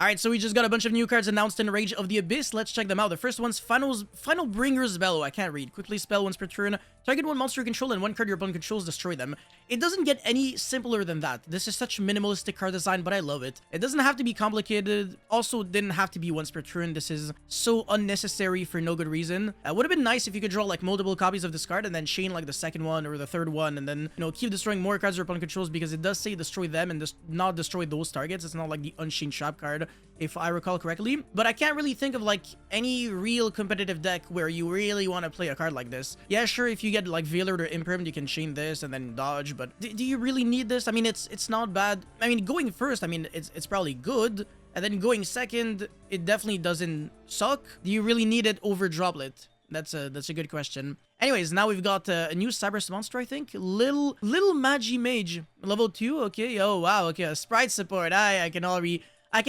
Alright, so we just got a bunch of new cards announced in Rage of the Abyss. Let's check them out. The first one's Final Bringer's Bellow. I can't read. Quickly spell once per turn. Target one monster you control and one card your opponent controls, destroy them. It doesn't get any simpler than that. This is such minimalistic card design, but I love it. It doesn't have to be complicated. Also, didn't have to be once per turn. This is so unnecessary for no good reason. Would have been nice if you could draw like multiple copies of this card and then chain like the second one or the third one and then, you know, keep destroying more cards your opponent controls, because it does say destroy them and just not destroy those targets. It's not like the Unchained Trap card, if I recall correctly. But I can't really think of like any real competitive deck where you really want to play a card like this. Yeah, sure, if you get like Veiled or Impermed, you can chain this and then dodge, but do you really need this? I mean, it's not bad. I mean, going first, I mean, it's probably good, and then going second, it definitely doesn't suck. Do you really need it over Droplet? That's a good question. Anyways, now we've got a new Cyberus monster, I think. Little Magi Mage, level 2. Okay, oh wow, okay, a sprite support. I can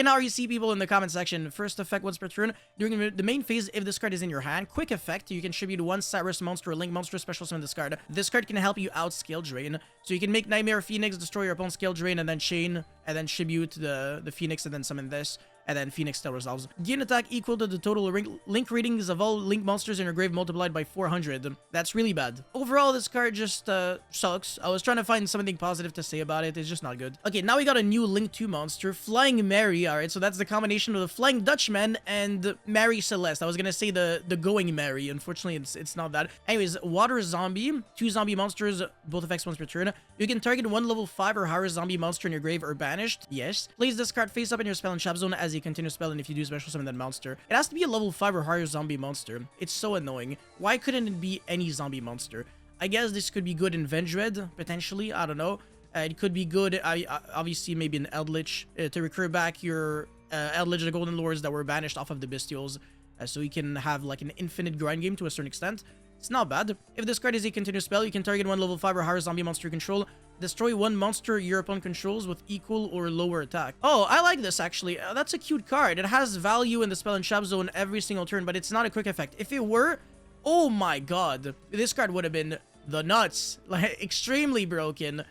already see people in the comment section. First effect once per turn. During the main phase, if this card is in your hand, quick effect, you can tribute one Cyberus monster or Link monster special summon this card. This card can help you out Scale Drain. So you can make Nightmare Phoenix, destroy your opponent's Scale Drain, and then chain, and then tribute the Phoenix, and then summon this. And then Phoenix still resolves. Gain attack equal to the total Link ratings of all Link monsters in your grave multiplied by 400. That's really bad. Overall, this card just sucks. I was trying to find something positive to say about it. It's just not good. Okay, now we got a new Link 2 monster, Flying Mary. Alright, so that's the combination of the Flying Dutchman and Mary Celeste. I was gonna say the Going Mary. Unfortunately, it's not that. Anyways, Water Zombie. 2 zombie monsters, both effects once per turn. You can target one level 5 or higher zombie monster in your grave or banished. Yes. Place this card face up in your spell and trap zone as you continue spell, and if you do special summon that monster. It has to be a level 5 or higher zombie monster. It's so annoying. Why couldn't it be any zombie monster? I guess this could be good in Vendread, potentially. I don't know. It could be good, obviously, maybe an Eldritch, to recur back your Eldritch, the Golden Lords that were banished off of the Bestials, so you can have like an infinite grind game to a certain extent. It's not bad. If this card is a continuous spell, you can target one level 5 or higher zombie monster you control. Destroy one monster your opponent controls with equal or lower attack. Oh, I like this actually. That's a cute card. It has value in the spell and trap zone every single turn, but it's not a quick effect. If it were, oh my god, this card would have been the nuts. Like, extremely broken.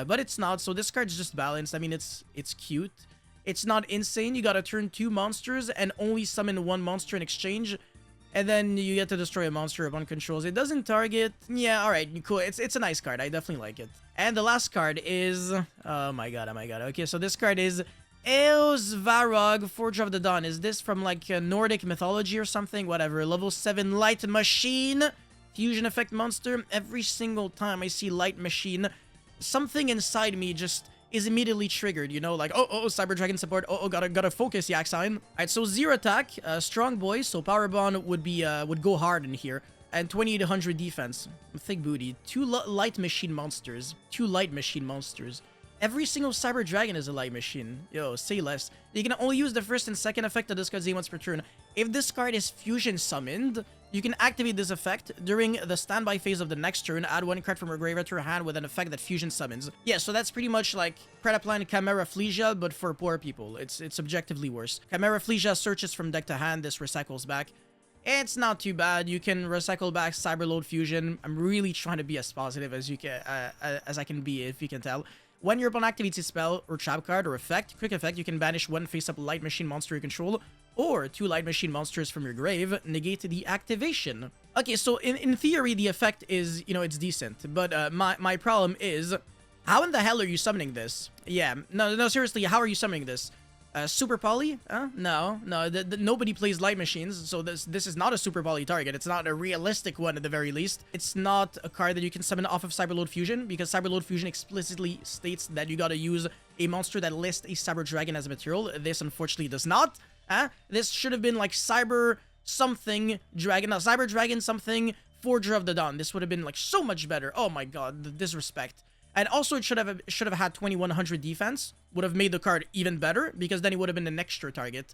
But it's not, so this card's just balanced. I mean, it's cute. It's not insane. You gotta turn 2 monsters and only summon 1 monster in exchange. And then you get to destroy a monster upon controls. It doesn't target. Yeah, alright, cool. It's a nice card. I definitely like it. And the last card is... Oh my god, oh my god. Okay, so this card is Eosvarog, Forge of the Dawn. Is this from like Nordic mythology or something? Whatever. Level 7 Light Machine. Fusion effect monster. Every single time I see Light Machine, something inside me just is immediately triggered, you know, like, oh, Cyber Dragon support, gotta focus, Yak Sign. Alright, so 0 attack, strong boy, so Power Bond would be, would go hard in here, and 2800 defense, thick booty, 2 light machine monsters, 2 light machine monsters. Every single Cyber Dragon is a light machine. Yo, say less. You can only use the first and second effect of this card once per turn. If this card is fusion summoned, you can activate this effect during the standby phase of the next turn. Add 1 card from your graveyard to your hand with an effect that fusion summons. Yeah, so that's pretty much like Predaplan Chimera Flesia, but for poor people. It's objectively worse. Chimera Flesia searches from deck to hand. This recycles back. It's not too bad. You can recycle back Cyberload Fusion. I'm really trying to be as positive as you can, as I can be, if you can tell. When your opponent activates a spell or trap card or effect, quick effect, you can banish 1 face-up light machine monster you control, or 2 light machine monsters from your grave, negate the activation. Okay, so in theory, the effect is, you know, it's decent, but my problem is, how in the hell are you summoning this? Yeah, no, seriously, how are you summoning this? Super Poly? No, nobody plays light machines, so this is not a Super Poly target. It's not a realistic one at the very least. It's not a card that you can summon off of Cyberload Fusion, because Cyberload Fusion explicitly states that you gotta use a monster that lists a Cyber Dragon as a material. This unfortunately does not. This should have been like Cyber something Dragon, no, Cyber Dragon something Forger of the Dawn. This would have been like so much better. Oh my god, the disrespect. And also, it should have had 2100 defense. Would have made the card even better, because then it would have been an extra target.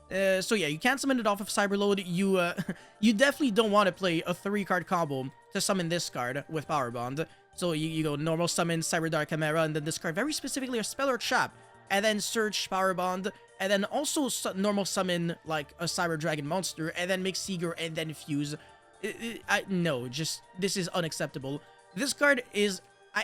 So yeah, you can't summon it off of Cyberload. You definitely don't want to play a 3-card combo to summon this card with Power Bond. So you go normal summon Cyber Dark Chimera, and then this card very specifically a spell or trap, and then search Power Bond, and then also normal summon like a Cyber Dragon monster, and then make Seeger, and then fuse. No, just this is unacceptable. This card is...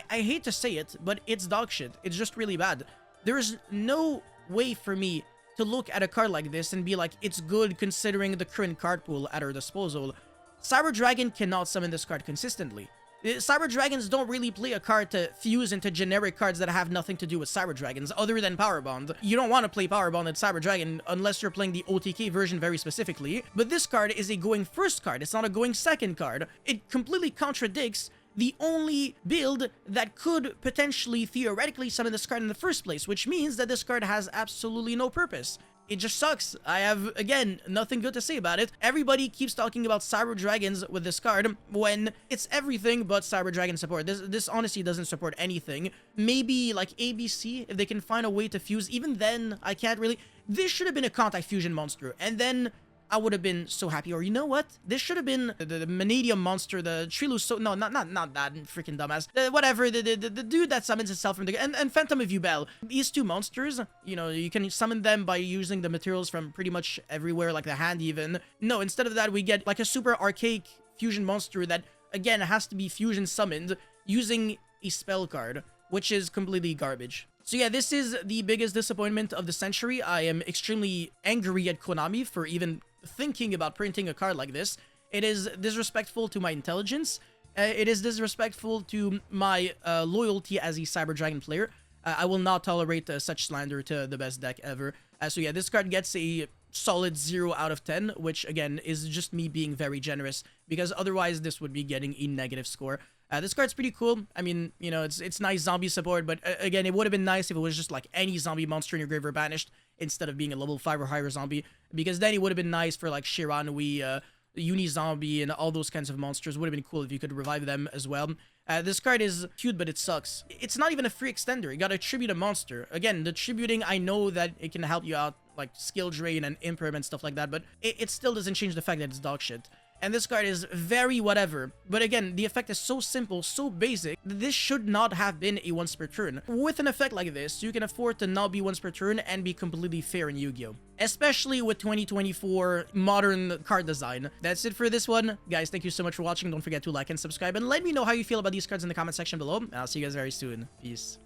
I hate to say it, but it's dog shit. It's just really bad. There is no way for me to look at a card like this and be like, it's good considering the current card pool at our disposal. Cyber Dragon cannot summon this card consistently. Cyber Dragons don't really play a card to fuse into generic cards that have nothing to do with Cyber Dragons, other than Power Bond. You don't want to play Power Bond and Cyber Dragon unless you're playing the OTK version very specifically, but this card is a going first card, it's not a going second card. It completely contradicts the only build that could potentially theoretically summon this card in the first place, which means that this card has absolutely no purpose. It just sucks. I have, again, nothing good to say about it. Everybody keeps talking about Cyber Dragons with this card when it's everything but Cyber Dragon support. This honestly doesn't support anything. Maybe like ABC, if they can find a way to fuse. Even then, I can't really... This should have been a Contact Fusion monster, and then I would have been so happy. Or you know what? This should have been the Manadium monster, the Triluso... No, not that freaking dumbass. Whatever, the dude that summons itself from the... And Phantom of Yubel. These two monsters, you know, you can summon them by using the materials from pretty much everywhere, like the hand even. No, instead of that, we get like a super archaic fusion monster that, again, has to be fusion summoned using a spell card, which is completely garbage. So yeah, this is the biggest disappointment of the century. I am extremely angry at Konami for even thinking about printing a card like this. It is disrespectful to my intelligence. It is disrespectful to my loyalty as a Cyber Dragon player. I will not tolerate such slander to the best deck ever. So yeah, this card gets a solid 0 out of 10, which again is just me being very generous, because otherwise this would be getting a negative score. This card's pretty cool. I mean, you know, it's nice zombie support, but again, it would have been nice if it was just like any zombie monster in your grave or banished instead of being a level 5 or higher zombie, because then it would have been nice for like Shiranui, Uni-Zombie, and all those kinds of monsters. Would have been cool if you could revive them as well. This card is cute, but it sucks. It's not even a free extender. You gotta tribute a monster. Again, the tributing, I know that it can help you out, like skill drain and imperm and stuff like that, but it still doesn't change the fact that it's dog shit. And this card is very whatever. But again, the effect is so simple, so basic, that this should not have been a once per turn. With an effect like this, you can afford to not be once per turn and be completely fair in Yu-Gi-Oh! Especially with 2024 modern card design. That's it for this one. Guys, thank you so much for watching. Don't forget to like and subscribe, and let me know how you feel about these cards in the comment section below. And I'll see you guys very soon. Peace.